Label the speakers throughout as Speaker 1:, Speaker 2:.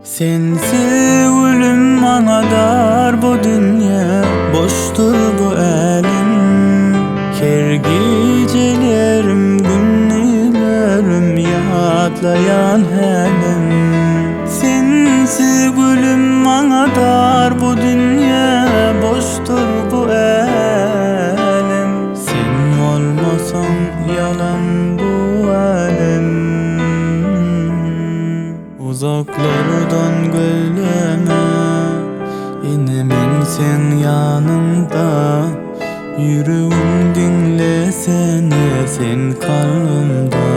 Speaker 1: Sensiz ölüm bana dar bu dünya, boştur bu elim. Her gecelerim, günlerim yadlayan helim. Sensiz ölüm bana dar bu dünya, boştur bu elim. Sen olmasan yalan bu elim. Uzaklardan gözleme, yine men sen yanımda. Yüreğim dinlesene, sen kalbimda.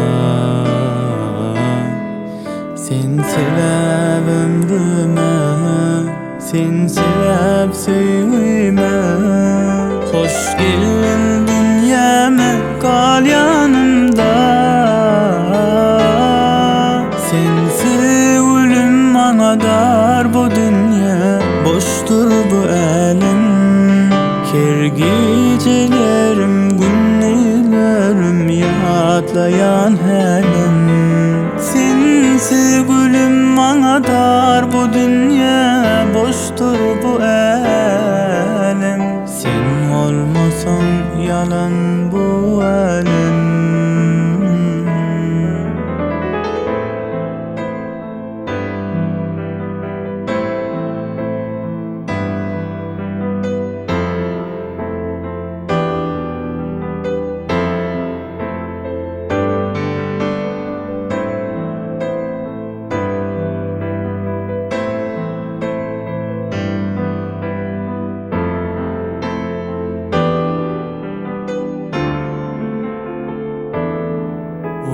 Speaker 1: Sen sebep ömrüme, sen sebep sevgime. Hoş geldin dünyama, kal yanımda. Sensiz ölüm bana dar bu dünya, boştur bu elim. Her gecelerim, günlerim yadlayan helim. Sensiz ölüm bana dar bu dünya, boştur bu elim. Sen olmasan yalan bu elim.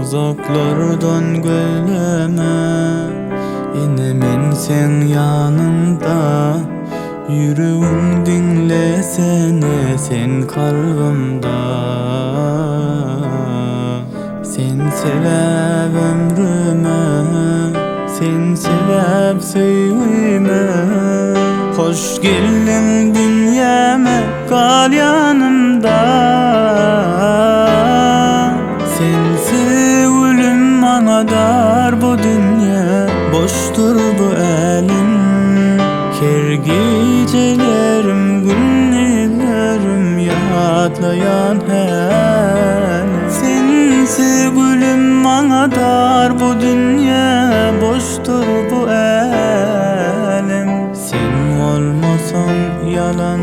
Speaker 1: Uzaklardan gözleme, yine men sen yanımda. Yüreğim dinlesene, sen kalbimda. Sen sebep ömrüme, sen sebep sevgime. Hoş geldin dünyama, kal yanımda. Sensiz ölüm bana dar bu dünya, boştur bu elim. Her gecelerim, günlerim yadlayan helim. Sensiz ölüm bana dar bu dünya, boştur bu elim. Sen olmasan yalan